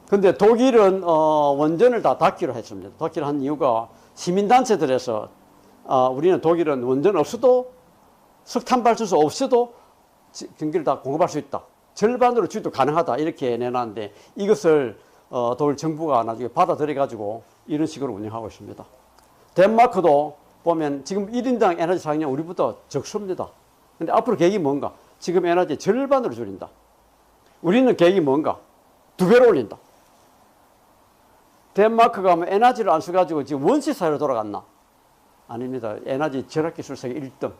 근데 독일은 원전을 다 닫기로 했습니다. 닫기로 한 이유가 시민단체들에서 우리는 독일은 원전 없어도 석탄 발전소 없어도 전기를 다 공급할 수 있다. 절반으로 줄도 가능하다. 이렇게 내놨는데 이것을 독일 정부가 나중에 받아들여 가지고 이런 식으로 운영하고 있습니다. 덴마크도 보면 지금 1인당 에너지 사용량 우리보다 적습니다. 근데 앞으로 계획이 뭔가? 지금 에너지 절반으로 줄인다. 우리는 계획이 뭔가? 2배로 올린다. 덴마크가 뭐 에너지를 안 써가지고 지금 원시 사회로 돌아갔나? 아닙니다. 에너지 절약 기술 세계 1등,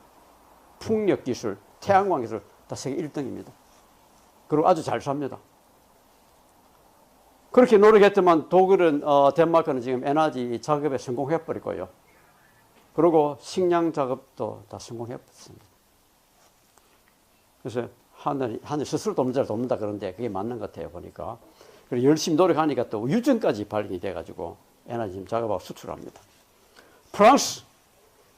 풍력 기술, 태양광 기술 다 세계 1등입니다. 그리고 아주 잘 삽니다. 그렇게 노력했지만 독일은 덴마크는 지금 에너지 작업에 성공해버리고요. 그리고 식량 작업도 다 성공해버렸습니다. 그래서 하늘 스스로 돕는다 그런데 그게 맞는 것 같아요 보니까. 그리고 열심히 노력하니까 또 유전까지 발견이 돼가지고 에너지 지금 작업하고 수출합니다. 프랑스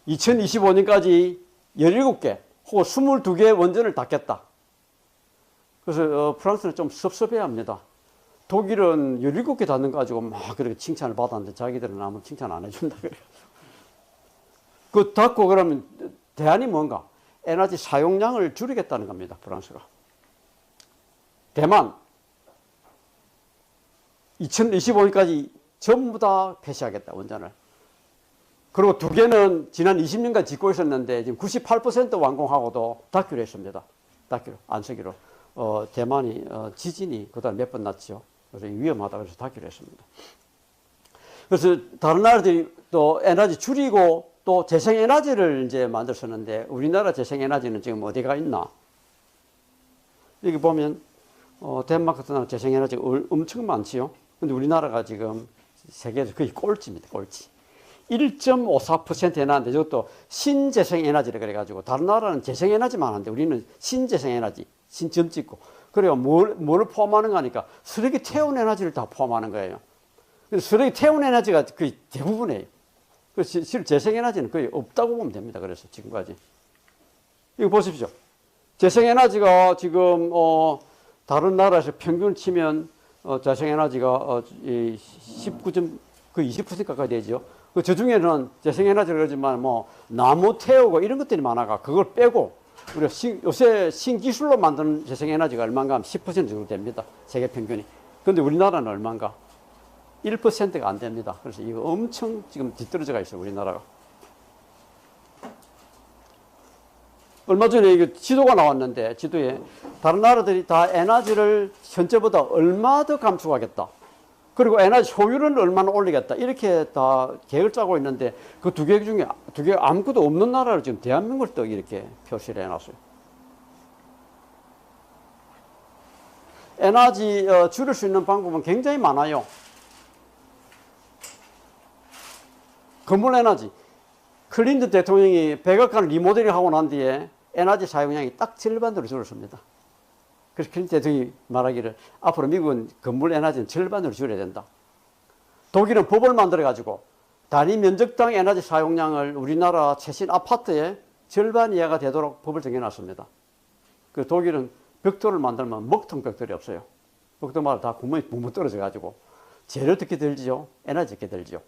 2025년까지 17개 혹은 22개 원전을 닫겠다. 그래서 프랑스는 좀 섭섭해합니다. 독일은 17개 닫는 거 가지고 막 그렇게 칭찬을 받았는데 자기들은 아무 칭찬 안 해준다 그래요. 그 닫고 그러면 대안이 뭔가? 에너지 사용량을 줄이겠다는 겁니다. 프랑스가. 대만 2025년까지 전부 다 폐쇄하겠다. 원전을. 그리고 2개는 지난 20년간 짓고 있었는데 지금 98% 완공하고도 닫기로 했습니다. 닫기로, 안 쓰기로. 대만이 지진이 그다음 몇 번 났죠. 그래서 위험하다 그래서 닫기로 했습니다. 그래서 다른 나라들이 또 에너지 줄이고 또 재생에너지를 이제 만들었는데 우리나라 재생에너지는 지금 어디가 있나? 여기 보면 덴마크 같은 나라 재생에너지가 엄청 많지요. 근데 우리나라가 지금 세계에서 거의 꼴찌입니다. 꼴찌. 1.54% 해놨는데 저것도 신재생에너지를 그래가지고 다른 나라는 재생에너지만 하는데 우리는 신재생에너지, 신점 찍고 그래요. 뭘 포함하는가 하니까 쓰레기 태운 에너지를 다 포함하는 거예요. 근데 쓰레기 태운 에너지가 거의 대부분이에요. 그래서 실 재생에너지는 거의 없다고 보면 됩니다. 그래서 지금까지. 이거 보십시오. 재생에너지가 지금 다른 나라에서 평균 치면 재생에너지가 19점 거의 20% 가까이 되죠. 저 중에는 재생에너지를 그러지만 뭐 나무 태우고 이런 것들이 많아가 그걸 빼고 우리가 요새 신기술로 만드는 재생에너지가 얼마인가 하면 10% 정도 됩니다. 세계 평균이. 근데 우리나라는 얼마인가? 1%가 안 됩니다. 그래서 이거 엄청 지금 뒤떨어져가 있어요. 우리나라가. 얼마 전에 이거 지도가 나왔는데 지도에 다른 나라들이 다 에너지를 현재보다 얼마 더 감축하겠다. 그리고 에너지 효율은 얼마나 올리겠다. 이렇게 다 계획을 짜고 있는데 그 2개 중에 2개 아무것도 없는 나라를 지금 대한민국을 또 이렇게 표시를 해놨어요. 에너지 줄일 수 있는 방법은 굉장히 많아요. 건물 에너지. 클린턴 대통령이 백악관 리모델링 하고 난 뒤에 에너지 사용량이 딱 절반으로 줄었습니다. 그래서 클린턴 대통령이 말하기를 앞으로 미국은 건물 에너지는 절반으로 줄여야 된다. 독일은 법을 만들어가지고 단위 면적당 에너지 사용량을 우리나라 최신 아파트의 절반 이하가 되도록 법을 정해놨습니다. 그 독일은 벽돌을 만들면 먹통 벽돌이 없어요. 벽돌마다 다 구멍이 붕붕 떨어져가지고 재료 어떻게 들지요? 에너지 어떻게 들지요?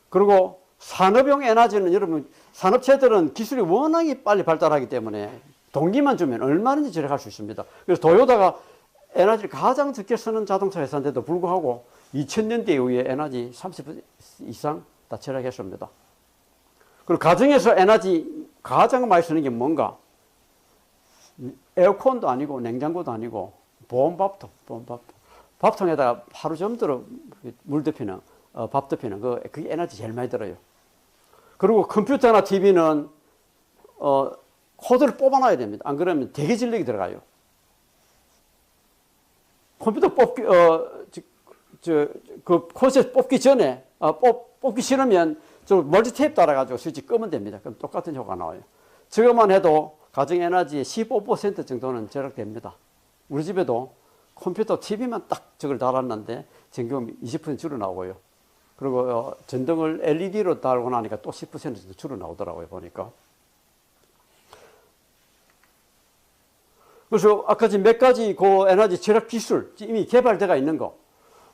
그리고 산업용 에너지는 여러분 산업체들은 기술이 워낙에 빨리 발달하기 때문에 동기만 주면 얼마든지 절약할 수 있습니다. 그래서 도요타가 에너지를 가장 적게 쓰는 자동차 회사인데도 불구하고 2000년대 이후에 에너지 30% 이상 다 절약했습니다. 그리고 가정에서 에너지 가장 많이 쓰는 게 뭔가? 에어컨도 아니고 냉장고도 아니고 보온밥통. 밥통에다가 하루 종일 물 덮이는 밥 덮이는 그게 에너지 제일 많이 들어요. 그리고 컴퓨터나 TV는 코드를 뽑아놔야 됩니다. 안 그러면 대기 진력이 들어가요. 컴퓨터 그 코드에서 뽑기 전에 뽑기 싫으면 좀 멀티 테이프 달아가지고 스위치 끄면 됩니다. 그럼 똑같은 효과가 나와요. 저것만 해도 가정 에너지의 15% 정도는 절약됩니다. 우리 집에도 컴퓨터 TV만 딱 저걸 달았는데 전기요금이 20% 줄어 나오고요. 그리고 전등을 LED로 달고 나니까 또 10% 정도 줄어 나오더라고요, 보니까. 그래서 아까 지금 몇 가지 그 에너지 절약 기술 이미 개발되어 있는 거,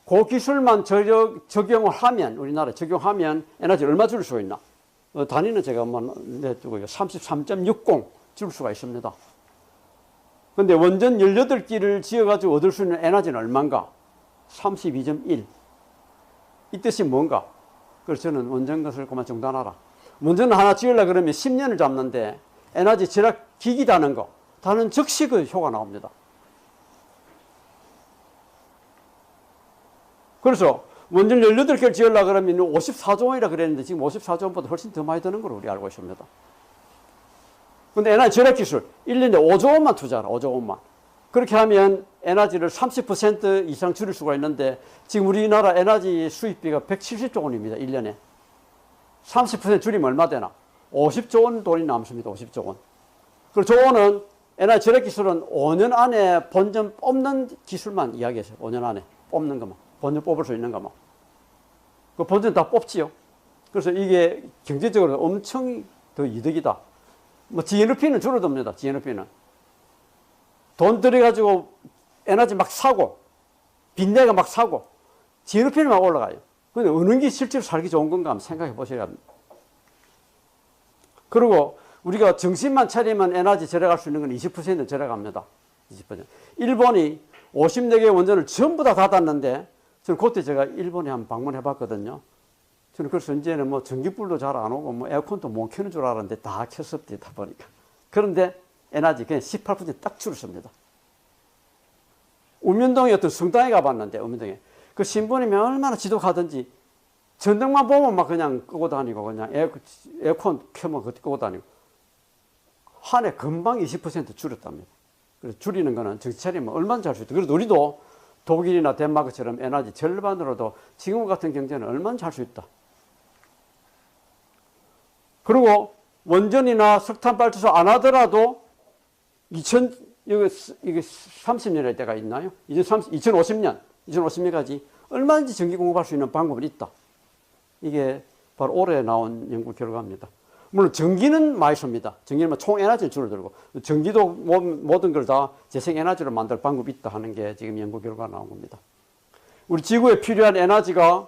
그 기술만 적용을 하면, 우리나라에 적용하면 에너지를 얼마 줄 수 있나? 단위는 제가 한번 내두고요. 33.60 줄 수가 있습니다. 근데 원전 18기를 지어가지고 얻을 수 있는 에너지는 얼마인가? 32.1. 이 뜻이 뭔가? 그래서 저는 원전 것을 그만 중단하라. 원전을 하나 지으려고 그러면 10년을 잡는데 에너지 절약 기기 다는 거, 다는 즉시 그 효과 나옵니다. 그래서 원전 18개를 지으려고 그러면 54조 원이라 그랬는데 지금 54조 원보다 훨씬 더 많이 드는 걸로 우리 알고 있습니다. 근데 에너지 절약 기술 1년에 5조 원만 투자하라. 5조 원만. 그렇게 하면 에너지를 30% 이상 줄일 수가 있는데 지금 우리나라 에너지 수입비가 170조 원입니다. 1년에. 30% 줄이면 얼마 되나? 50조 원 돈이 남습니다. 50조 원. 그리고 조원은 에너지 절약 기술은 5년 안에 본전 뽑는 기술만 이야기했어요. 5년 안에 뽑는 것만. 본전 뽑을 수 있는 것만. 그 본전 다 뽑지요. 그래서 이게 경제적으로 엄청 더 이득이다. 뭐 GNP는 줄어듭니다. GNP는. 돈 들여가지고 에너지 막 사고, 빚내가 막 사고, GNP는 막 올라가요. 근데 어느 게 실제로 살기 좋은 건가 한번 생각해 보셔야 합니다. 그리고 우리가 정신만 차리면 에너지 절약할 수 있는 건 20% 절약합니다. 20%. 일본이 54개 원전을 전부 다 닫았는데, 저는 그때 제가 일본에 한번 방문해 봤거든요. 저는 그래서 이제는 뭐 전기불도 잘 안 오고 뭐 에어컨도 못 켜는 줄 알았는데 다 켰었다 보니까. 그런데 에너지 그냥 18%딱 줄었습니다. 우면동에 어떤 성당에 가봤는데, 우면동에. 그 신부님이 얼마나 지독하든지 전등만 보면 막 그냥 끄고 다니고 그냥 에어컨 켜면 그거 끄고 다니고. 한 해 금방 20% 줄였답니다. 그래서 줄이는 거는 정신 차리면 얼마나 잘 수 있다. 그래도 우리도 독일이나 덴마크처럼 에너지 절반으로도 지금 같은 경제는 얼마나 잘 수 있다. 그리고 원전이나 석탄 발전소 안 하더라도 이게 30년일 때가 있나요? 2050년까지 얼마든지 전기 공급할 수 있는 방법이 있다. 이게 바로 올해 나온 연구 결과입니다. 물론 전기는 많이 씁니다. 전기는 총 에너지를 줄어들고 전기도 모든 걸 다 재생 에너지로 만들 방법이 있다 하는 게 지금 연구 결과가 나온 겁니다. 우리 지구에 필요한 에너지가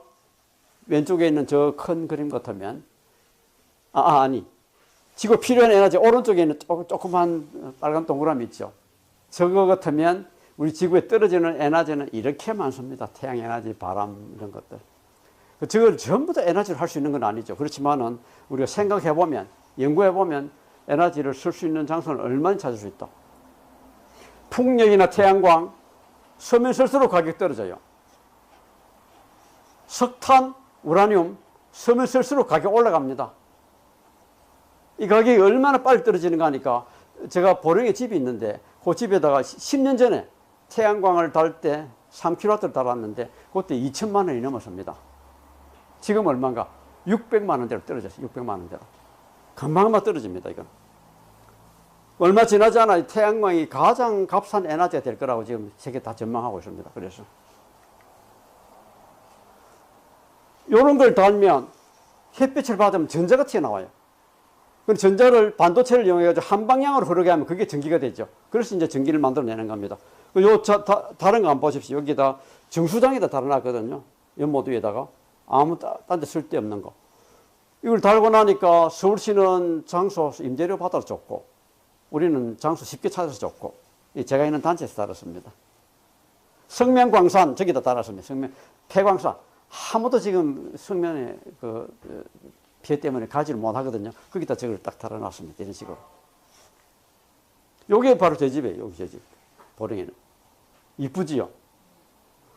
왼쪽에 있는 저 큰 그림 같으면 아니 지구에 필요한 에너지 오른쪽에 있는 조그만 빨간 동그라미 있죠. 저거 같으면 우리 지구에 떨어지는 에너지는 이렇게 많습니다. 태양 에너지, 바람 이런 것들. 저걸 전부 다 에너지를 할 수 있는 건 아니죠. 그렇지만은 우리가 생각해보면, 연구해보면 에너지를 쓸 수 있는 장소는 얼마나 찾을 수 있다. 풍력이나 태양광, 쓰면 쓸수록 가격이 떨어져요. 석탄, 우라늄, 쓰면 쓸수록 가격이 올라갑니다. 이 가격이 얼마나 빨리 떨어지는가 하니까 제가 보령에 집이 있는데 그 집에다가 10년 전에 태양광을 달 때 3kW를 달았는데 그때 2천만 원이 넘었습니다. 지금 얼마인가? 600만 원대로 떨어졌어요. 600만 원대로. 금방 떨어집니다. 이건. 얼마 지나지 않아 태양광이 가장 값싼 에너지가 될 거라고 지금 세계 다 전망하고 있습니다. 그래서 이런 걸 달면 햇빛을 받으면 전자가 튀어나와요. 그럼 전자를 반도체를 이용해가지고 한 방향으로 흐르게 하면 그게 전기가 되죠. 그래서 이제 전기를 만들어내는 겁니다. 다른 거 한번 보십시오. 여기다 정수장에다 달아놨거든요. 연못 위에다가. 아무 딴 데 쓸데없는 거. 이걸 달고 나니까 서울시는 장소 임대료 받아서 줬고, 우리는 장소 쉽게 찾아서 줬고, 제가 있는 단체에서 달았습니다. 성면광산, 저기다 달았습니다. 폐광산. 아무도 지금 성면에 피해 때문에 가지를 못 하거든요. 거기다 저걸 딱 달아놨습니다. 이런 식으로. 요게 바로 제 집이에요. 여기 제 집. 보령에는. 이쁘지요?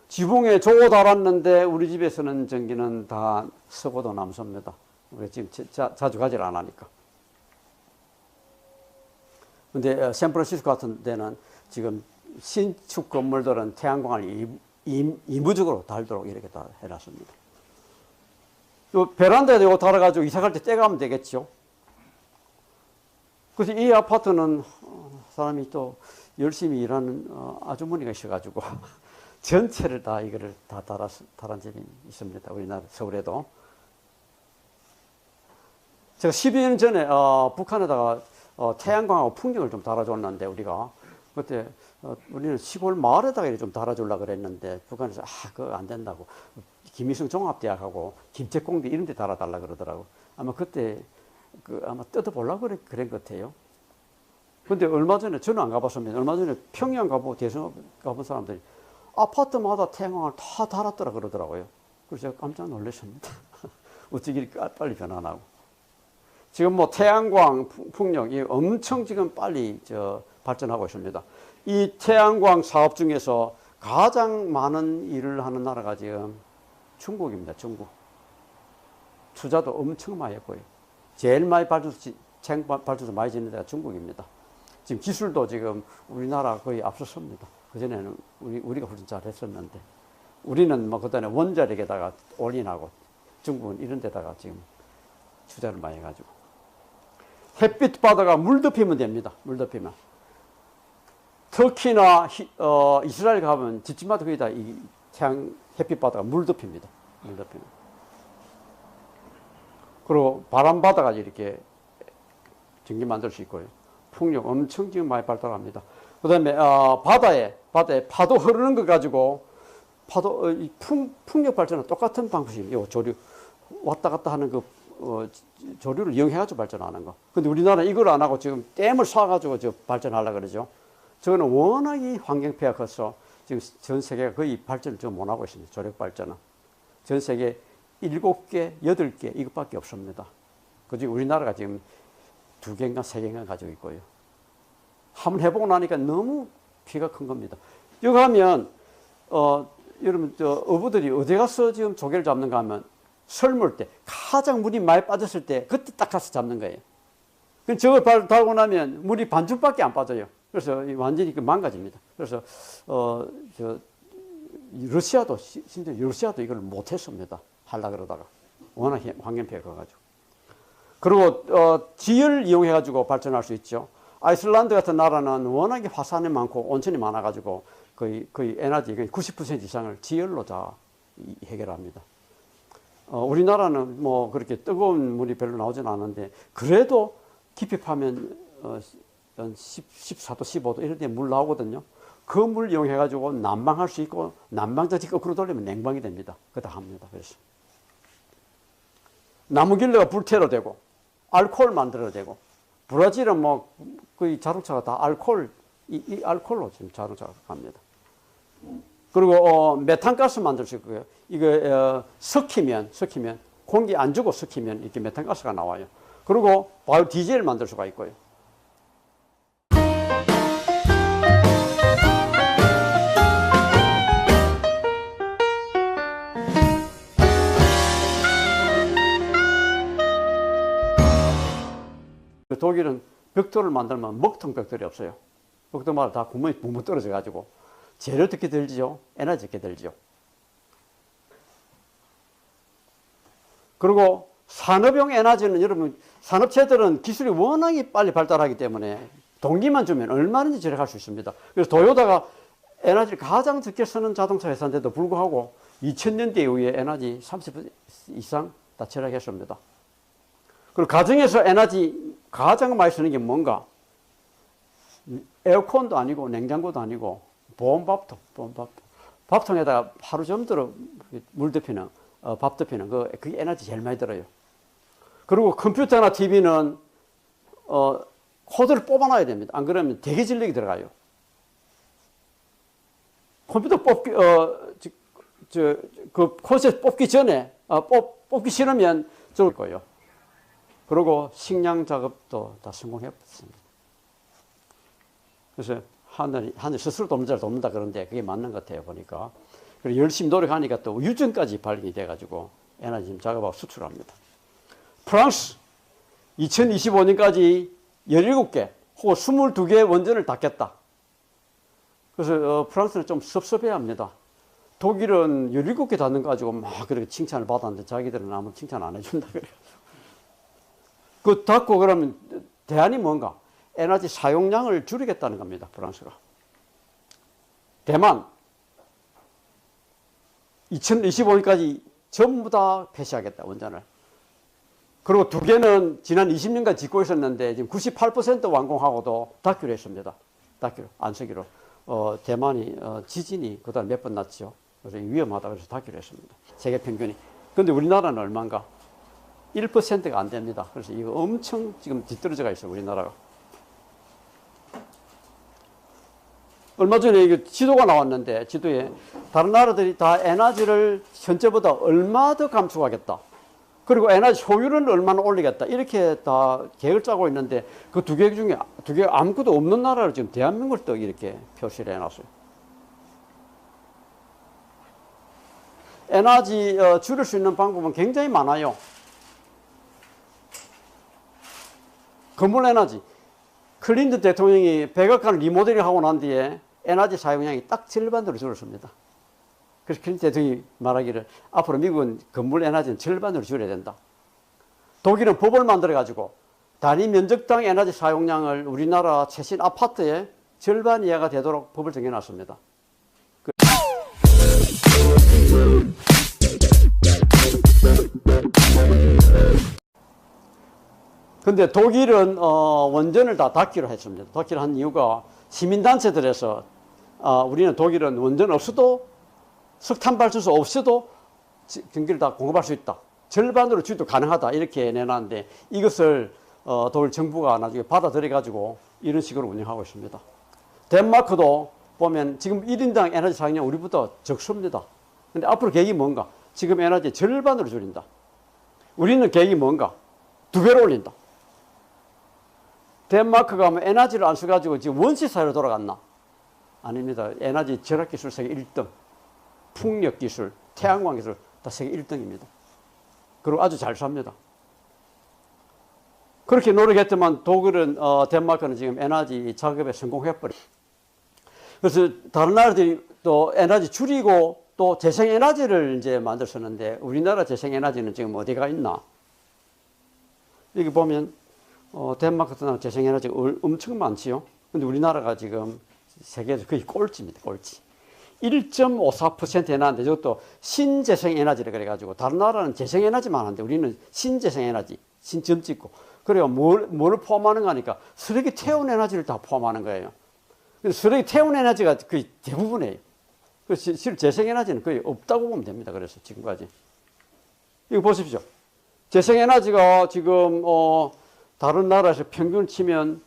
지붕에 조고 달았는데 우리 집에서는 전기는 다 썩어도 남습니다. 우리 지금 자주 가지를 안 하니까. 근데 샌프란시스코 같은 데는 지금 신축 건물들은 태양광을 임무적으로 달도록 이렇게 다 해놨습니다. 요 베란다에 이거 달아가지고 이사 갈 때 떼가면 되겠죠. 그래서 이 아파트는 사람이 또 열심히 일하는 아주머니가 있어가지고 전체를 다 이거를 다 달한 집이 있습니다. 우리나라 서울에도. 제가 12년 전에 북한에다가 태양광하고 풍력을 좀 달아줬는데 우리가 그때 우리는 시골 마을에다가 좀 달아주려고 그랬는데 북한에서 그거 안 된다고 김일성 종합대학하고 김책공대 이런 데 달아달라 그러더라고. 아마 그때 아마 뜯어보려고 그런 것 같아요. 근데 얼마 전에 저는 안 가봤습니다. 얼마 전에 평양 가보고 대성 가본 사람들이 아파트마다 태양광을 다 달았더라 그러더라고요. 그래서 제가 깜짝 놀랐습니다. 어떻게 이렇게 빨리 변화나고. 지금 뭐 태양광 풍력이 엄청 지금 빨리 발전하고 있습니다. 이 태양광 사업 중에서 가장 많은 일을 하는 나라가 지금 중국입니다. 중국. 투자도 엄청 많이 했고요. 제일 많이 발전소 많이 짓는 데가 중국입니다. 지금 기술도 지금 우리나라 거의 앞섰습니다. 그전에는 우리가 훨씬 잘했었는데 우리는 뭐 그다음에 원자력에다가 올인하고 중국은 이런 데다가 지금 투자를 많이 해가지고 햇빛 바다가 물 덮이면 됩니다. 물 덮이면 터키나 이스라엘 가면 집집마다 거의 다 이 태양 햇빛 바다가 물 덮입니다. 물 덮이면. 그리고 바람 바다가 이렇게 전기 만들 수 있고요. 풍력 엄청 지금 많이 발달합니다. 그 다음에 바다에 파도 흐르는 거 가지고 파도 풍력 발전은 똑같은 방식이에요. 조류 왔다 갔다 하는 그 조류를 이용해가지고 발전하는 거. 근데 우리나라는 이걸 안 하고 지금 댐을 쏴가지고 발전하려고 그러죠. 저거는 워낙 이 환경 폐해가 커서 지금 전 세계가 거의 발전을 좀 못하고 있습니다. 조력 발전은. 전 세계 7개, 8개 이것밖에 없습니다. 그중 우리나라가 지금 2개인가 3개인가 가지고 있고요. 한번 해보고 나니까 너무 피가 큰 겁니다. 여기 가면 여러분 어부들이 어디 가서 지금 조개를 잡는가 하면 설물 때 가장 물이 많이 빠졌을 때 그때 딱 가서 잡는 거예요. 저걸 달고 나면 물이 반쯤밖에 안 빠져요. 그래서 완전히 망가집니다. 그래서 러시아도 심지어 러시아도 이걸 못했습니다. 하려 그러다가 워낙 환경 피해가 가지고. 그리고 지열 이용해 가지고 발전할 수 있죠. 아이슬란드 같은 나라는 워낙에 화산이 많고 온천이 많아 가지고 거의 에너지 90% 이상을 지열로 다 해결합니다. 우리나라는 뭐 그렇게 뜨거운 물이 별로 나오진 않는데 그래도 깊이 파면 14도, 15도 이런 데 물 나오거든요. 그 물 이용해 가지고 난방할 수 있고 난방장치 거꾸로 돌리면 냉방이 됩니다. 그거 다 합니다. 그래서 나무길래가 불태로 되고 알코올 만들어야 되고 브라질은 뭐 거의 자동차가 다 이 알코올로 지금 자동차가 갑니다. 그리고 메탄가스 만들 수 있고요. 이거 섞이면 공기 안 주고 섞이면 이렇게 메탄가스가 나와요. 그리고 바이오 디젤 만들 수가 있고요. 독일은 벽돌을 만들면 먹통 벽돌이 없어요. 벽돌마다 다 구멍이 붕붕 떨어져 가지고 재료 어떻게 들지요? 에너지 어떻게 들지요? 그리고 산업용 에너지는 여러분 산업체들은 기술이 워낙에 빨리 발달하기 때문에 동기만 주면 얼마든지 절약할 수 있습니다. 그래서 도요타가 에너지를 가장 적게 쓰는 자동차 회사인데도 불구하고 2000년대 이후에 에너지 30% 이상 다 절약했습니다. 그리고 가정에서 에너지 가장 많이 쓰는 게 뭔가? 에어컨도 아니고 냉장고도 아니고 보온밥통. 밥통에다가 하루 종일 물 덮이는 밥 덮이는 그게 에너지 제일 많이 들어요. 그리고 컴퓨터나 TV는 코드를 뽑아놔야 됩니다. 안 그러면 대기 전력이 들어가요. 컴퓨터 그 콘센트 뽑기 전에 뽑기 싫으면 좋을 거예요. 그리고 식량 작업도 다 성공했습니다. 그래서 하늘 스스로 돕는다 그런데 그게 맞는 것 같아요 보니까. 그리고 열심히 노력하니까 또 유전까지 발견이 돼가지고 에너지 작업하고 수출합니다. 프랑스 2025년까지 17개 혹은 22개 원전을 닫겠다. 그래서 프랑스는 좀 섭섭해합니다. 독일은 17개 닫는 거 가지고 막 그렇게 칭찬을 받았는데 자기들은 아무 칭찬 안 해준다 그래요. 그 닫고 그러면 대안이 뭔가? 에너지 사용량을 줄이겠다는 겁니다. 프랑스가. 대만 2025년까지 전부 다 폐쇄하겠다, 원전을. 그리고 두 개는 지난 20년간 짓고 있었는데 지금 98% 완공하고도 닫기로 했습니다. 닫기로, 안 쓰기로. 대만이 지진이 그다음 몇 번 났죠. 그래서 위험하다 그래서 닫기로 했습니다. 세계 평균이. 근데 우리나라는 얼마인가? 1%가 안 됩니다. 그래서 이거 엄청 지금 뒤떨어져가 있어요, 우리나라가. 얼마 전에 이게 지도가 나왔는데, 지도에 다른 나라들이 다 에너지를 현재보다 얼마 더 감축하겠다. 그리고 에너지 효율은 얼마나 올리겠다. 이렇게 다 계획을 짜고 있는데, 그 두 개 중에, 두 개 아무것도 없는 나라를 지금 대한민국을 또 이렇게 표시를 해놨어요. 에너지 줄일 수 있는 방법은 굉장히 많아요. 건물 에너지. 클린턴 대통령이 백악관 리모델링 하고 난 뒤에 에너지 사용량이 딱 절반으로 줄었습니다. 그래서 클린턴 대통령이 말하기를 앞으로 미국은 건물 에너지는 절반으로 줄여야 된다. 독일은 법을 만들어가지고 단위 면적당 에너지 사용량을 우리나라 최신 아파트의 절반 이하가 되도록 법을 정해놨습니다. 근데 독일은 원전을 다 닫기로 했습니다. 닫기로 한 이유가 시민단체들에서 우리는 독일은 원전 없어도 석탄 발전소 없어도 전기를 다 공급할 수 있다. 절반으로 줄여도 가능하다. 이렇게 내놨는데 이것을 독일 정부가 나중에 받아들여가지고 이런 식으로 운영하고 있습니다. 덴마크도 보면 지금 1인당 에너지 사용량 우리보다 적습니다. 근데 앞으로 계획이 뭔가? 지금 에너지 절반으로 줄인다. 우리는 계획이 뭔가? 2배로 올린다. 덴마크가 가면 에너지를 안 써가지고 지금 원시 사회로 돌아갔나? 아닙니다. 에너지 절약 기술 세계 1등, 풍력 기술, 태양광 기술 다 세계 1등입니다. 그리고 아주 잘 삽니다. 그렇게 노력했지만 독일은 덴마크는 지금 에너지 작업에 성공해버려. 그래서 다른 나라들이 또 에너지 줄이고 또 재생에너지를 이제 만들었는데 우리나라 재생에너지는 지금 어디가 있나? 여기 보면 덴마크도 재생에너지가 엄청 많지요. 근데 우리나라가 지금 세계에서 거의 꼴찌입니다. 꼴찌. 1.54% 해놨는데 저것도 신재생에너지를 그래가지고 다른 나라는 재생에너지만 하는데 우리는 신재생에너지, 신점 찍고 그래요. 뭘 포함하는 거니까 쓰레기 태운 에너지를 다 포함하는 거예요. 쓰레기 태운 에너지가 거의 대부분이에요. 그래서 실 재생에너지는 거의 없다고 보면 됩니다. 그래서 지금까지. 이거 보십시오. 재생에너지가 지금 다른 나라에서 평균 치면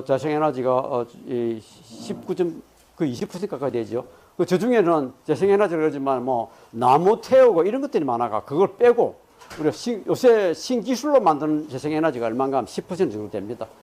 재생에너지가 19점 거의 20% 가까이 되죠. 저 중에는 재생에너지를 그러지만 뭐 나무 태우고 이런 것들이 많아가 그걸 빼고 우리가 요새 신기술로 만드는 재생에너지가 얼마인가 하면 10% 정도 됩니다.